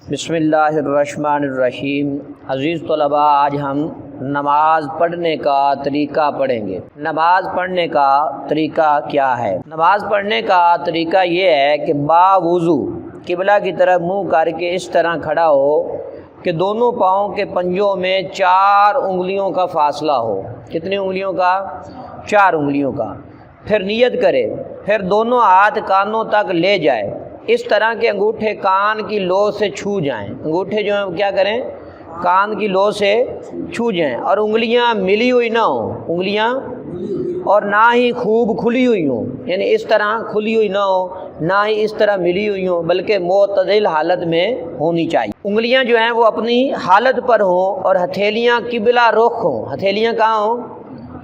بسم اللہ الرحمن الرحیم۔ عزیز طلباء، آج ہم نماز پڑھنے کا طریقہ پڑھیں گے۔ نماز پڑھنے کا طریقہ کیا ہے؟ نماز پڑھنے کا طریقہ یہ ہے کہ باوضو قبلہ کی طرف منہ کر کے اس طرح کھڑا ہو کہ دونوں پاؤں کے پنجوں میں 4 انگلیوں کا فاصلہ ہو۔ کتنی انگلیوں کا؟ 4 انگلیوں کا۔ پھر نیت کرے، پھر دونوں ہاتھ کانوں تک لے جائے، اس طرح کے انگوٹھے کان کی لو سے چھو جائیں۔ انگوٹھے جو ہیں کیا کریں؟ کان کی لو سے چھو جائیں، اور انگلیاں ملی ہوئی نہ ہوں، انگلیاں اور نہ ہی خوب کھلی ہوئی ہوں، یعنی اس طرح کھلی ہوئی نہ ہو، نہ ہی اس طرح ملی ہوئی ہوں، بلکہ معتدل حالت میں ہونی چاہیے۔ انگلیاں جو ہیں وہ اپنی حالت پر ہوں اور ہتھیلیاں قبلہ رخ ہوں۔ ہتھیلیاں کہاں ہوں؟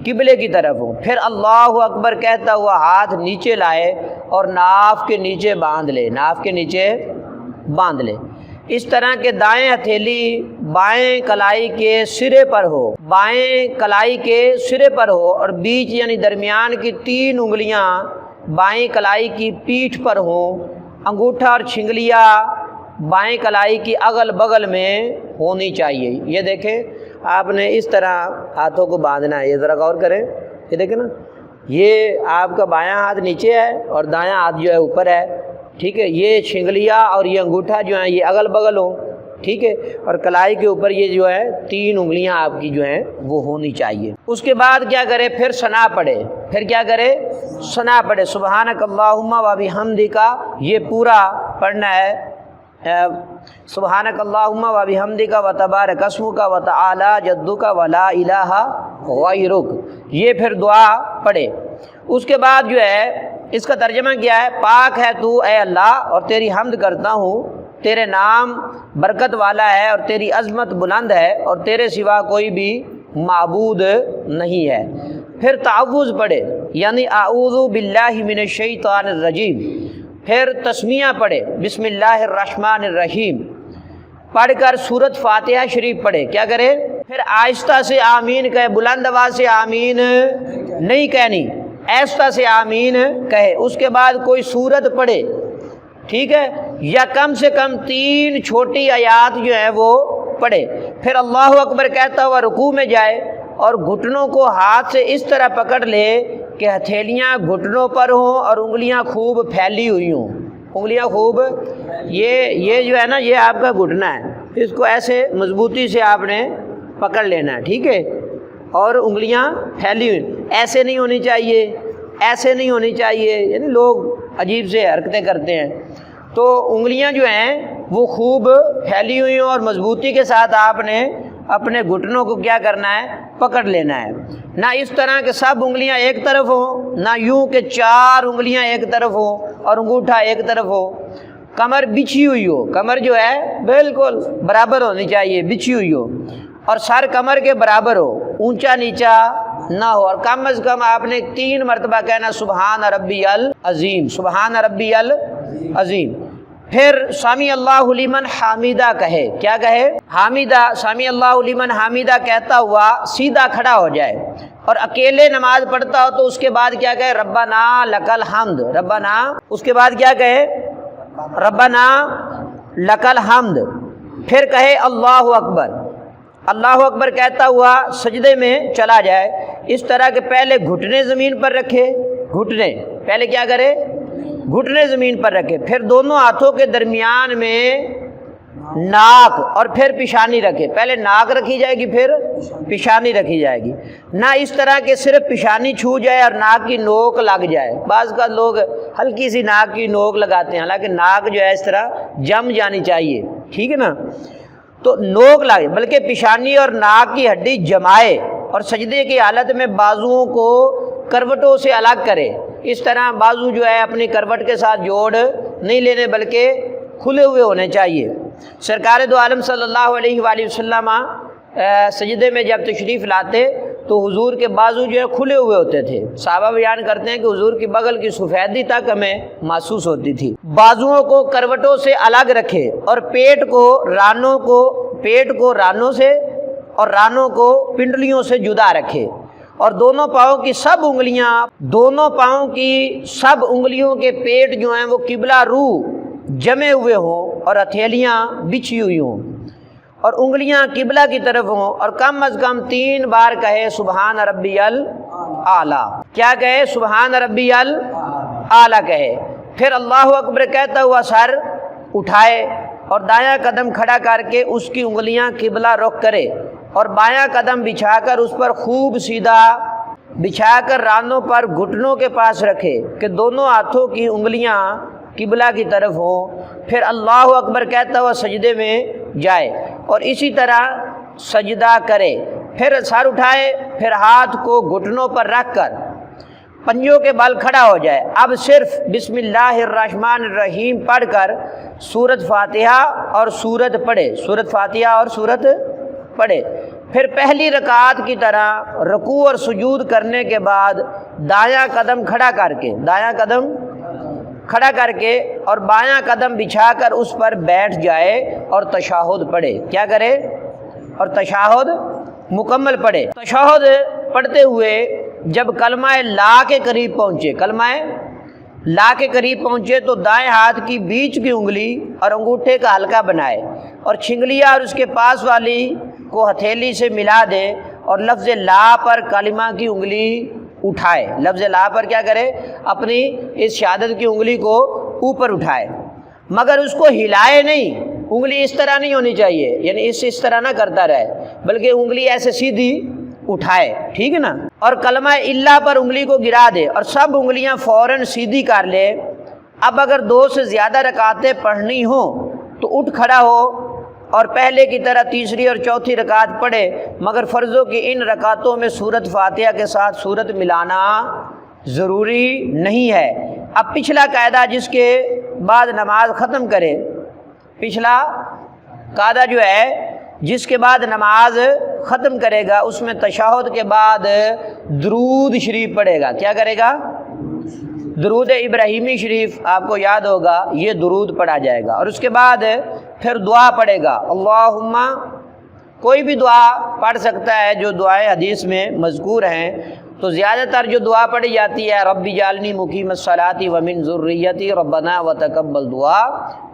قبلے کی طرف ہوں۔ پھر اللہ اکبر کہتا ہوا ہاتھ نیچے لائے اور ناف کے نیچے باندھ لے، ناف کے نیچے باندھ لے، اس طرح کہ دائیں ہتھیلی بائیں کلائی کے سرے پر ہو، بائیں کلائی کے سرے پر ہو، اور بیچ یعنی درمیان کی 3 انگلیاں بائیں کلائی کی پیٹھ پر ہوں۔ انگوٹھا اور چھنگلیاں بائیں کلائی کی اگل بغل میں ہونی چاہیے۔ یہ دیکھیں، آپ نے اس طرح ہاتھوں کو باندھنا ہے۔ یہ ذرا غور کریں، یہ دیکھیں نا، یہ آپ کا بایاں ہاتھ نیچے ہے اور دایاں ہاتھ جو ہے اوپر ہے، ٹھیک ہے۔ یہ چھنگلیاں اور یہ انگوٹھا جو ہیں یہ اگل بغل ہوں، ٹھیک ہے، اور کلائی کے اوپر یہ جو ہے 3 انگلیاں آپ کی جو ہیں وہ ہونی چاہیے۔ اس کے بعد کیا کرے؟ پھر ثنا پڑھے۔ پھر کیا کرے؟ ثنا پڑھے۔ سبحانک اللہم و بحمدک، یہ پورا پڑھنا ہے۔ سبحانک اللہم و بحمدک و تبارک اسمک و تعالی جدک و لا الہ غیرک، یہ پھر دعا پڑھے۔ اس کے بعد جو ہے اس کا ترجمہ کیا ہے؟ پاک ہے تو اے اللہ، اور تیری حمد کرتا ہوں، تیرے نام برکت والا ہے اور تیری عظمت بلند ہے، اور تیرے سوا کوئی بھی معبود نہیں ہے۔ پھر تعوذ پڑھے، یعنی اعوذ باللہ من الشیطان الرجیم۔ پھر تسمیہ پڑھے، بسم اللہ الرحمن الرحیم پڑھ کر سورۃ فاتحہ شریف پڑھے۔ کیا کرے؟ پھر آہستہ سے آمین کہے، بلند آواز سے آمین نہیں کہنی، آہستہ سے آمین کہے۔ اس کے بعد کوئی سورت پڑھے، ٹھیک ہے، یا کم سے کم 3 چھوٹی آیات جو ہیں وہ پڑھے۔ پھر اللہ اکبر کہتا ہوا رکوع میں جائے اور گھٹنوں کو ہاتھ سے اس طرح پکڑ لے کہ ہتھیلیاں گھٹنوں پر ہوں اور انگلیاں خوب پھیلی ہوئی ہوں۔ انگلیاں خوب، یہ جو ہے نا، یہ آپ کا گھٹنا ہے، اس کو ایسے مضبوطی سے آپ نے پکڑ لینا ہے، ٹھیک ہے، اور انگلیاں پھیلی ہوئی، ایسے نہیں ہونی چاہیے، ایسے نہیں ہونی چاہیے، یعنی لوگ عجیب سے حرکتیں کرتے ہیں۔ تو انگلیاں جو ہیں وہ خوب پھیلی ہوئی ہوں اور مضبوطی کے ساتھ آپ نے اپنے گھٹنوں کو کیا کرنا ہے؟ پکڑ لینا ہے۔ نہ اس طرح کہ سب انگلیاں ایک طرف ہوں، نہ یوں کہ 4 انگلیاں ایک طرف ہوں اور انگوٹھا ایک طرف ہو۔ کمر بچھی ہوئی ہو، کمر جو ہے بالکل برابر ہونی چاہیے، بچھی ہوئی ہو، اور سر کمر کے برابر ہو، اونچا نیچا نہ ہو، اور کم از کم آپ نے 3 مرتبہ کہنا سبحان ربی العظیم، سبحان ربی العظیم۔ پھر سمی اللہ لمن حمیدہ کہے۔ کیا کہے؟ حمیدہ، سمی اللہ لمن حمیدہ کہتا ہوا سیدھا کھڑا ہو جائے، اور اکیلے نماز پڑھتا ہو تو اس کے بعد کیا کہے؟ ربنا لک الحمد، ربنا، اس کے بعد کیا کہے؟ ربنا لک الحمد۔ پھر کہے اللہ اکبر، اللہ اکبر کہتا ہوا سجدے میں چلا جائے، اس طرح کہ پہلے گھٹنے زمین پر رکھے، گھٹنے پہلے کیا کرے؟ گھٹنے زمین پر رکھے، پھر دونوں ہاتھوں کے درمیان میں ناک اور پھر پیشانی رکھے۔ پہلے ناک رکھی جائے گی، پھر پیشانی رکھی جائے گی، نہ اس طرح کہ صرف پیشانی چھو جائے اور ناک کی نوک لگ جائے۔ بعض کا لوگ ہلکی سی ناک کی نوک لگاتے ہیں، حالانکہ ناک جو ہے اس طرح جم جانی چاہیے، ٹھیک ہے نا، تو نوک لگے، بلکہ پیشانی اور ناک کی ہڈی جمائے، اور سجدے کی حالت میں بازوؤں کو کروٹوں سے الگ کرے۔ اس طرح بازو جو ہے اپنی کروٹ کے ساتھ جوڑ نہیں لینے، بلکہ کھلے ہوئے ہونے چاہیے۔ سرکار دو عالم صلی اللہ علیہ وآلہ وسلم سجدے میں جب تشریف لاتے تو حضور کے بازو جو ہے کھلے ہوئے ہوتے تھے۔ صحابہ بیان کرتے ہیں کہ حضور کی بغل کی سفیدی تک ہمیں محسوس ہوتی تھی۔ بازوؤں کو کروٹوں سے الگ رکھے، اور پیٹ کو رانوں سے اور رانوں کو پنڈلیوں سے جدا رکھے، اور دونوں پاؤں کی سب انگلیوں کے پیٹ جو ہیں وہ قبلہ رو جمے ہوئے ہوں اور ہتھیلیاں بچھی ہوئی ہوں اور انگلیاں قبلہ کی طرف ہوں، اور کم از کم 3 بار کہے سبحان ربی الاعلیٰ۔ کیا کہے؟ سبحان ربی الاعلیٰ کہے۔ پھر اللہ اکبر کہتا ہوا سر اٹھائے اور دایاں قدم کھڑا کر کے اس کی انگلیاں قبلہ رخ کرے اور بایاں قدم بچھا کر اس پر خوب سیدھا بچھا کر رانوں پر گھٹنوں کے پاس رکھے کہ دونوں ہاتھوں کی انگلیاں قبلہ کی طرف ہوں۔ پھر اللہ اکبر کہتا ہوا سجدے میں جائے اور اسی طرح سجدہ کرے، پھر سر اٹھائے، پھر ہاتھ کو گھٹنوں پر رکھ کر پنجوں کے بل کھڑا ہو جائے۔ اب صرف بسم اللہ الرحمن الرحیم پڑھ کر سورۃ فاتحہ اور سورت پڑھے، سورۃ فاتحہ اور سورت پڑھے۔ پھر پہلی رکعت کی طرح رکوع اور سجود کرنے کے بعد دایاں قدم کھڑا کر کے اور بایاں قدم بچھا کر اس پر بیٹھ جائے اور تشہد پڑھے۔ کیا کرے؟ اور تشہد مکمل پڑھے۔ تشہد پڑھتے ہوئے جب کلمہ لا کے قریب پہنچے تو دائیں ہاتھ کی بیچ کی انگلی اور انگوٹھے کا حلقہ بنائے اور چھنگلیا اور اس کے پاس والی کو ہتھیلی سے ملا دے اور لفظ لا پر کلمہ کی انگلی اٹھائے۔ لفظ لا پر کیا کرے؟ اپنی اس شہادت کی انگلی کو اوپر اٹھائے، مگر اس کو ہلائے نہیں۔ انگلی اس طرح نہیں ہونی چاہیے، یعنی اس طرح نہ کرتا رہے، بلکہ انگلی ایسے سیدھی اٹھائے، ٹھیک ہے نا؟ اور کلمہ الا پر انگلی کو گرا دے اور سب انگلیاں فوراً سیدھی کر لے۔ اب اگر 2 سے زیادہ رکعتیں پڑھنی ہوں تو اٹھ کھڑا ہو اور پہلے کی طرح تیسری اور چوتھی رکعت پڑھے، مگر فرضوں کی ان رکعتوں میں سورۃ فاتحہ کے ساتھ سورت ملانا ضروری نہیں ہے۔ اب پچھلا قاعدہ جس کے بعد نماز ختم کرے، پچھلا قاعدہ جو ہے جس کے بعد نماز ختم کرے گا، اس میں تشہد کے بعد درود شریف پڑھے گا۔ کیا کرے گا؟ درود ابراہیمی شریف، آپ کو یاد ہوگا یہ درود پڑھا جائے گا، اور اس کے بعد پھر دعا پڑھے گا۔ اللہم، کوئی بھی دعا پڑھ سکتا ہے جو دعائیں حدیث میں مذکور ہیں، تو زیادہ تر جو دعا پڑھی جاتی ہے رب اجعلنی مقیم الصلاۃ ومن ذریتی ربنا وتقبل دعا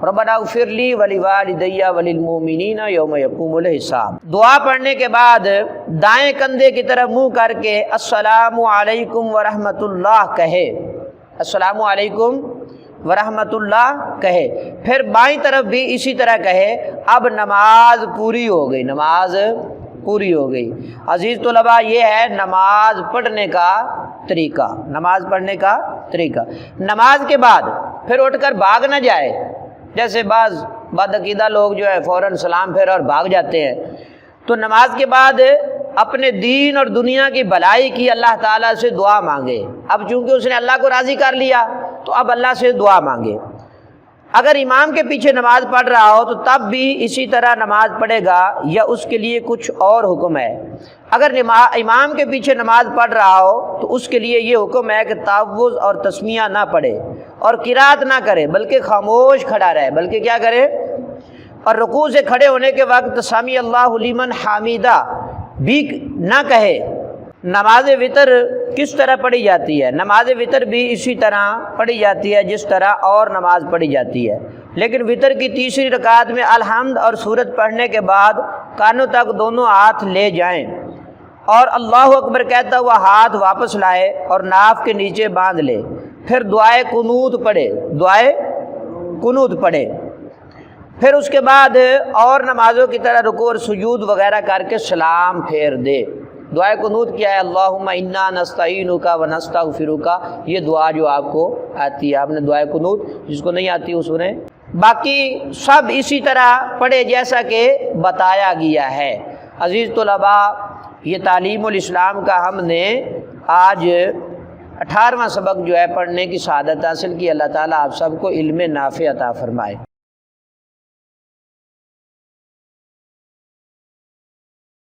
ربنا اغفر لی ولوالدی وللمؤمنین یوم یقوم الحساب۔ دعا پڑھنے کے بعد دائیں کندھے کی طرف منہ کر کے السلام علیکم ورحمۃ اللہ کہے، السلام علیکم ورحمۃ اللہ کہے، پھر بائیں طرف بھی اسی طرح کہے۔ اب نماز پوری ہو گئی، نماز پوری ہو گئی۔ عزیز طلباء، یہ ہے نماز پڑھنے کا طریقہ، نماز پڑھنے کا طریقہ۔ نماز کے بعد پھر اٹھ کر بھاگ نہ جائے، جیسے بعض بدعقیدہ لوگ جو ہے فوراً سلام پھیر اور بھاگ جاتے ہیں۔ تو نماز کے بعد اپنے دین اور دنیا کی بھلائی کی اللہ تعالیٰ سے دعا مانگے۔ اب چونکہ اس نے اللہ کو راضی کر لیا تو اب اللہ سے دعا مانگے۔ اگر امام کے پیچھے نماز پڑھ رہا ہو تو تب بھی اسی طرح نماز پڑھے گا یا اس کے لیے کچھ اور حکم ہے؟ اگر امام کے پیچھے نماز پڑھ رہا ہو تو اس کے لیے یہ حکم ہے کہ تعوذ اور تسمیہ نہ پڑھے اور قرات نہ کرے، بلکہ خاموش کھڑا رہے۔ بلکہ کیا کرے؟ اور رکوع سے کھڑے ہونے کے وقت سمیع اللہ لمن حمیدہ بھی نہ کہے۔ نماز وتر کس طرح پڑھی جاتی ہے؟ نماز وتر بھی اسی طرح پڑھی جاتی ہے جس طرح اور نماز پڑھی جاتی ہے، لیکن وتر کی تیسری رکعت میں الحمد اور سورت پڑھنے کے بعد کانوں تک دونوں ہاتھ لے جائیں اور اللہ اکبر کہتا ہوا ہاتھ واپس لائے اور ناف کے نیچے باندھ لے، پھر دعائے قنوت پڑھے، دعائے قنوت پڑھے، پھر اس کے بعد اور نمازوں کی طرح رکوع اور سجود وغیرہ کر کے سلام پھیر دے۔ دعائے قنوت کیا ہے؟ اللہم انا نستعینک ونستغفرک، یہ دعا جو آپ کو آتی ہے، آپ نے دعائے قنوت، جس کو نہیں آتی وہ سنیں۔ باقی سب اسی طرح پڑھے جیسا کہ بتایا گیا ہے۔ عزیز طلباء، یہ تعلیم الاسلام کا ہم نے آج 18واں سبق جو ہے پڑھنے کی سعادت حاصل کی۔ اللہ تعالیٰ آپ سب کو علم نافع عطا فرمائے۔